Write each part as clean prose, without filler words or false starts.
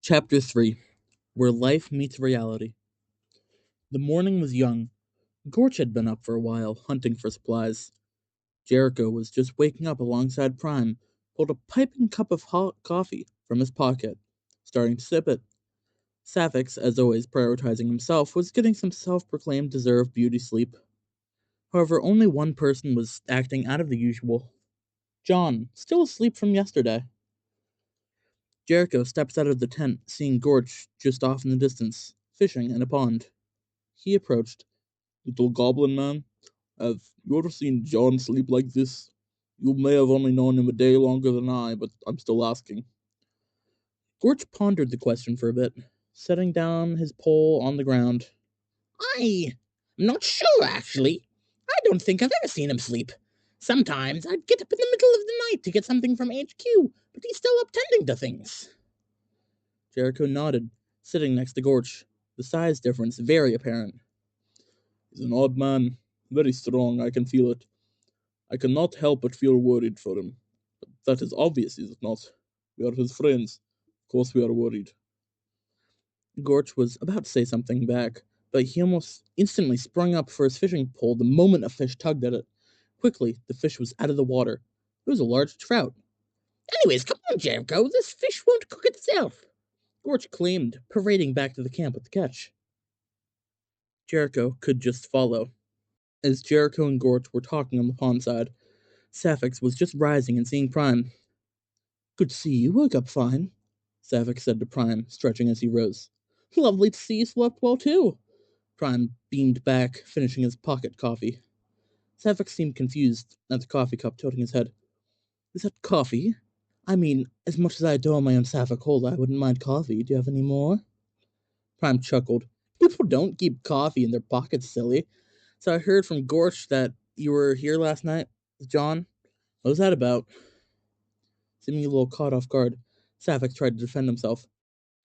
Chapter 3 Where Life Meets Reality. The morning was young. Gorch had been up for a while, hunting for supplies. Jericho was just waking up alongside Prime, pulled a piping cup of hot coffee from his pocket, starting to sip it. Sapphics, as always prioritizing himself, was getting some self-proclaimed deserved beauty sleep. However, only one person was acting out of the usual. John, still asleep from yesterday. Jericho steps out of the tent, seeing Gorch just off in the distance, fishing in a pond. He approached. "Little goblin man, have you ever seen John sleep like this? You may have only known him a day longer than I, but I'm still asking." Gorch pondered the question for a bit, setting down his pole on the ground. I'm not sure, actually. I don't think I've ever seen him sleep. Sometimes I'd get up in the middle of the night to get something from HQ, but he's still up tending to things. Jericho nodded, sitting next to Gorch, the size difference very apparent. "He's an odd man, very strong, I can feel it. I cannot help but feel worried for him. But that is obvious, is it not? We are his friends. Of course we are worried." Gorch was about to say something back, but he almost instantly sprung up for his fishing pole the moment a fish tugged at it. Quickly, the fish was out of the water. It was a large trout. Anyways, come on, Jericho. This fish won't cook itself. Gorch claimed, parading back to the camp with the catch. Jericho could just follow. As Jericho and Gorch were talking on the pond side, Sapphics was just rising and seeing Prime. "Good to see you. Woke up fine," Sapphics said to Prime, stretching as he rose. "Lovely to see you slept well, too." Prime beamed back, finishing his pocket coffee. Sapphics seemed confused at the coffee cup, tilting his head. "Is that coffee? I mean, as much as I adore my own Sapphic Cola, I wouldn't mind coffee. Do you have any more?" Prime chuckled. "People don't keep coffee in their pockets, silly. So I heard from Gorch that you were here last night with John. What was that about?" Seeming a little caught off guard, Sapphic tried to defend himself.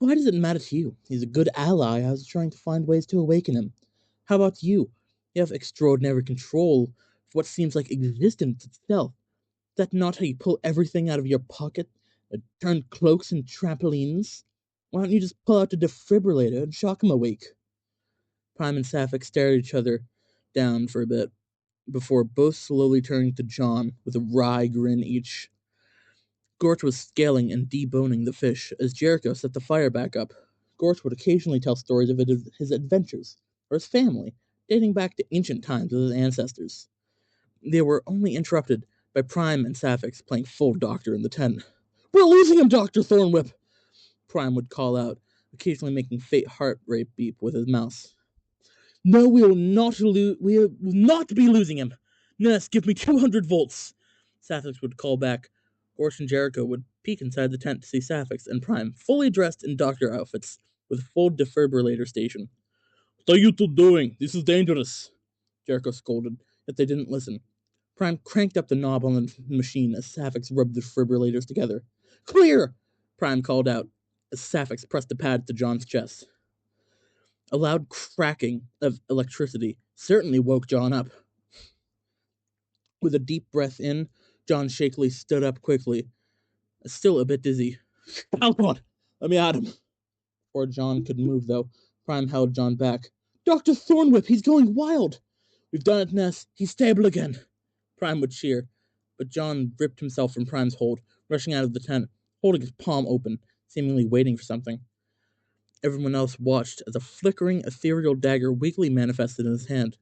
"Why does it matter to you? He's a good ally. I was trying to find ways to awaken him. How about you? You have extraordinary control of what seems like existence itself. Is that not how you pull everything out of your pocket and turn cloaks and trampolines? Why don't you just pull out the defibrillator and shock him awake?" Prime and Sapphic stared at each other down for a bit, before both slowly turning to John with a wry grin each. Gorch was scaling and deboning the fish as Jericho set the fire back up. Gorch would occasionally tell stories of his adventures, or his family, dating back to ancient times with his ancestors. They were only interrupted by Prime and Sapphics playing full doctor in the tent. "We're losing him, Dr. Thornwhip!" Prime would call out, occasionally making faint heart rate beep with his mouse. "No, we will not be losing him. Nurse, give me 200 volts." Sapphics would call back. Gorch and Jericho would peek inside the tent to see Sapphics and Prime fully dressed in doctor outfits with a full defibrillator station. "What are you two doing? This is dangerous," Jericho scolded, yet they didn't listen. Prime cranked up the knob on the machine as Sapphics rubbed the defibrillators together. "Clear!" Prime called out as Sapphics pressed the pad to John's chest. A loud cracking of electricity certainly woke John up. With a deep breath in, John shakily stood up quickly, still a bit dizzy. "Come on, let me at him." Before John could move, though, Prime held John back. "Dr. Thornwhip, he's going wild!" "We've done it, Ness. He's stable again." Prime would cheer, but John ripped himself from Prime's hold, rushing out of the tent, holding his palm open, seemingly waiting for something. Everyone else watched as a flickering, ethereal dagger weakly manifested in his hand.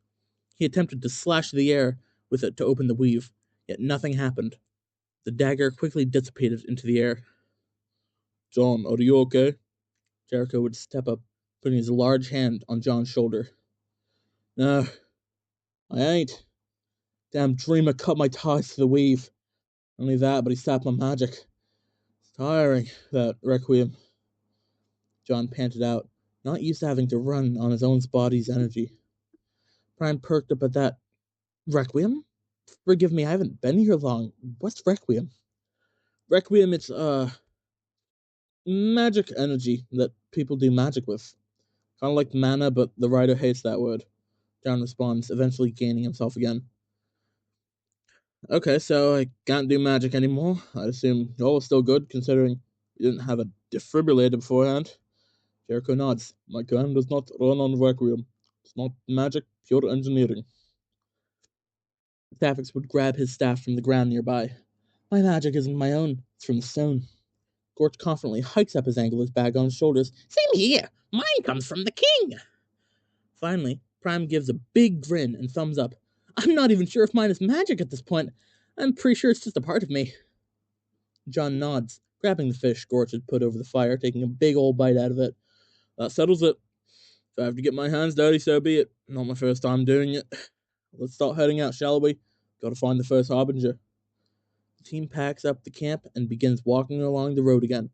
He attempted to slash the air with it to open the weave, yet nothing happened. The dagger quickly dissipated into the air. "John, are you okay?" Jericho would step up, putting his large hand on John's shoulder. "No, I ain't. Damn dreamer cut my ties to the weave. Only that, but he sapped my magic. It's tiring, that requiem." John panted out, not used to having to run on his own body's energy. Prime perked up at that. "Requiem? Forgive me, I haven't been here long. What's Requiem?" "Requiem, it's, magic energy that people do magic with. Kind of like mana, but the writer hates that word." John responds, eventually gaining himself again. "Okay, so I can't do magic anymore. I'd assume all is still good, considering You didn't have a defibrillator beforehand? Jericho nods. My gun does not run on vacuum. It's not magic, pure engineering. Sapphics would grab his staff from the ground nearby. My magic isn't my own. It's from the stone. Gorch confidently hikes up his angler's bag on his shoulders. Same here. Mine comes from the king. Finally, Prime gives a big grin and thumbs up. I'm not even sure if mine is magic at this point. I'm pretty sure it's just a part of me. John nods, grabbing the fish Gorch had put over the fire, taking a big old bite out of it. That settles it. If I have to get my hands dirty, so be it. Not my first time doing it. Let's start heading out, shall we? Gotta find the first harbinger. The team packs up the camp and begins walking along the road again.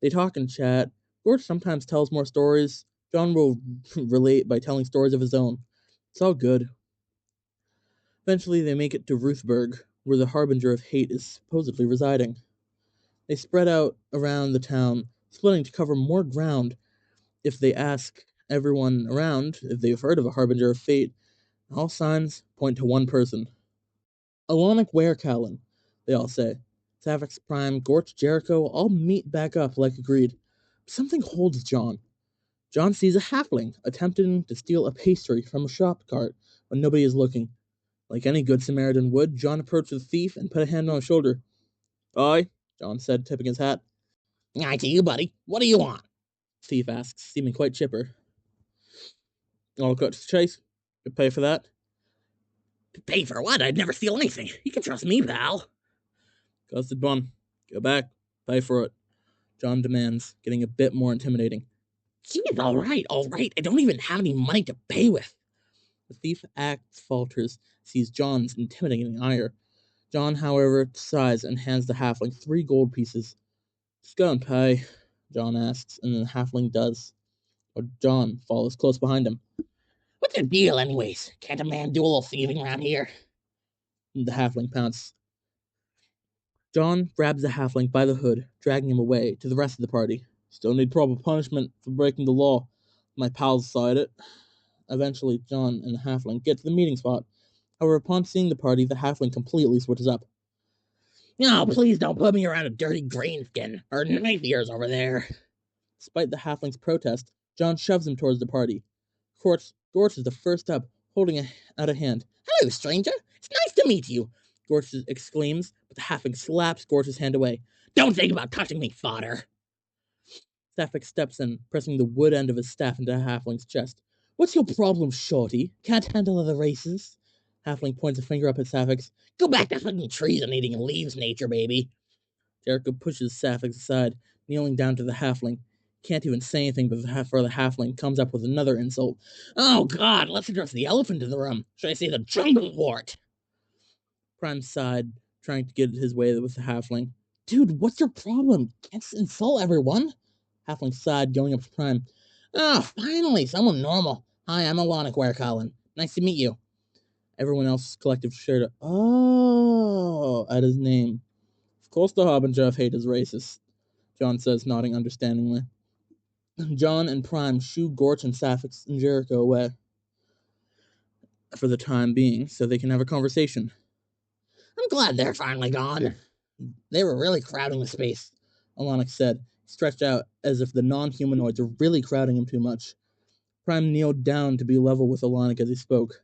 They talk and chat. Gorch sometimes tells more stories. John will relate by telling stories of his own. It's all good. Eventually, they make it to Ruthburg, where the Harbinger of Hate is supposedly residing. They spread out around the town, splitting to cover more ground. If they ask everyone around if they've heard of a Harbinger of Fate, all signs point to one person. Alonic Werekallen, they all say. Sapphics Prime, Gorch, Jericho all meet back up like agreed. Something holds John. John sees a halfling attempting to steal a pastry from a shop cart when nobody is looking. Like any good Samaritan would, John approached the thief and put a hand on his shoulder. Aye, John said, tipping his hat. Aye to you, buddy. What do you want? Thief asks, seeming quite chipper. All cut to the chase. You pay for that? Pay for what? I'd never steal anything. You can trust me, pal. Costed one. Go back. Pay for it. John demands, getting a bit more intimidating. Jeez, all right. I don't even have any money to pay with. The thief acts, falters, sees John's intimidating ire. John, however, sighs and hands the halfling 3 gold pieces. Just go and pay, John asks, and the halfling does. But John follows close behind him. What's your deal, anyways? Can't a man do a little thieving around here? The halfling pounces. John grabs the halfling by the hood, dragging him away to the rest of the party. Still need proper punishment for breaking the law. My pals decide it. Eventually, John and the halfling get to the meeting spot. However, upon seeing the party, the halfling completely switches up. No, please don't put me around a dirty greenskin or knife ears over there. Despite the halfling's protest, John shoves him towards the party. Gorch is the first up, holding out a hand. Hello, stranger. It's nice to meet you. Gorch exclaims, but the halfling slaps Gorch's hand away. Don't think about touching me, fodder. Sapphic steps in, pressing the wood end of his staff into the halfling's chest. What's your problem, shorty? Can't handle other races? Halfling points a finger up at Sapphics. Go back to hugging trees and eating leaves, nature baby. Jericho pushes Sapphics aside, kneeling down to the halfling. Can't even say anything before the halfling comes up with another insult. Oh, God, let's address the elephant in the room. Should I say the jungle wart? Prime sighed, trying to get his way with the halfling. Dude, what's your problem? Can't insult everyone. Halfling sighed, going up to Prime. Oh, finally, someone normal. Hi, I'm Alonic Werekallen. Nice to meet you. Everyone else's collective shared at his name. Of course the Harbinger of Hate is racist, John says, nodding understandingly. John and Prime shoo Gorch and Sapphics and Jericho away for the time being, so they can have a conversation. I'm glad they're finally gone. They were really crowding the space, Alonic said, stretched out as if the non-humanoids were really crowding him too much. Prime kneeled down to be level with Alonic as he spoke.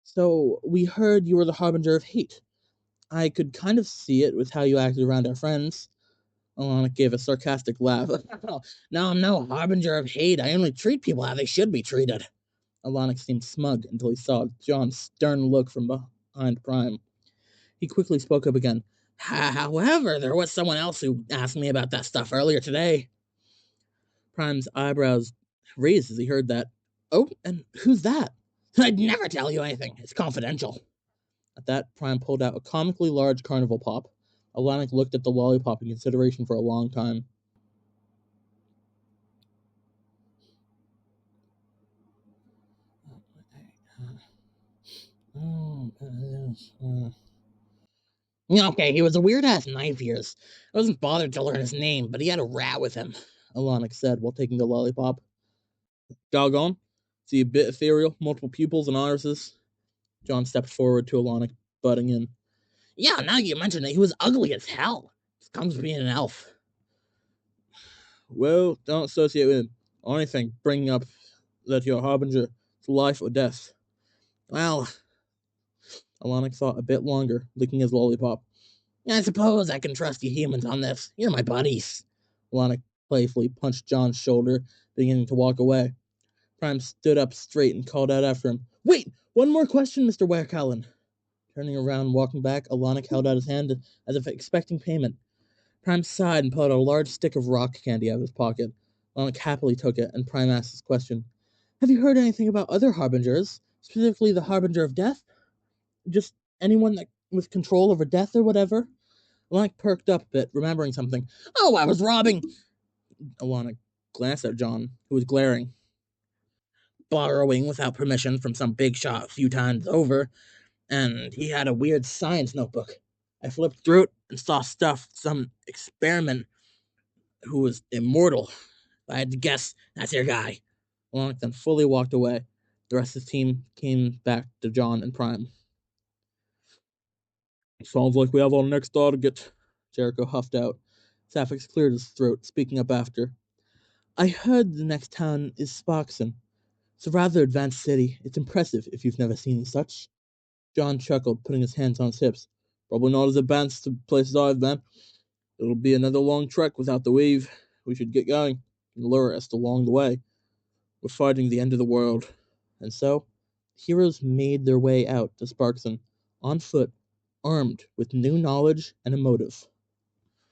So, we heard you were the Harbinger of Hate. I could kind of see it with how you acted around our friends. Alonic gave a sarcastic laugh. No, I'm no Harbinger of Hate. I only treat people how they should be treated. Alonic seemed smug until he saw John's stern look from behind Prime. He quickly spoke up again. However, there was someone else who asked me about that stuff earlier today. Prime's eyebrows raised as he heard that. Oh, and who's that? I'd never tell you anything. It's confidential. At that, Prime pulled out a comically large carnival pop. Alonic looked at the lollipop in consideration for a long time. Okay, he was a weird-ass knife ears. I wasn't bothered to learn his name, but he had a rat with him, Alonic said while taking the lollipop. Doggone. See a bit ethereal, multiple pupils and irises. John stepped forward to Alonic, butting in. Yeah, now you mention it, he was ugly as hell. Comes being an elf. Well, don't associate with him. Or anything bringing up that you're a harbinger to life or death. Well, Alanic thought a bit longer, licking his lollipop. I suppose I can trust you humans on this. You're my buddies. Alanic playfully punched John's shoulder, beginning to walk away. Prime stood up straight and called out after him. Wait! One more question, Mr. Werkallen. Turning around and walking back, Alanic held out his hand as if expecting payment. Prime sighed and pulled out a large stick of rock candy out of his pocket. Alanic happily took it, and Prime asked his question. Have you heard anything about other harbingers? Specifically the harbinger of death? Just anyone that with control over death or whatever? Alanic perked up a bit, remembering something. Oh, I was robbing. Alanic glanced at John, who was glaring. Borrowing without permission from some big shot a few times over, and he had a weird science notebook. I flipped through it and saw stuff, some experiment who was immortal. If I had to guess, that's your guy. Alanic then fully walked away. The rest of the team came back to John and Prime. Sounds like we have our next target, Jericho huffed out. Sapphics cleared his throat, speaking up after. I heard the next town is Sparkson. It's a rather advanced city. It's impressive if you've never seen such. John chuckled, putting his hands on his hips. Probably not as advanced as places I've been. It'll be another long trek without the weave. We should get going and lure us along the way. We're fighting the end of the world. And so, heroes made their way out to Sparkson, on foot, armed with new knowledge and a motive.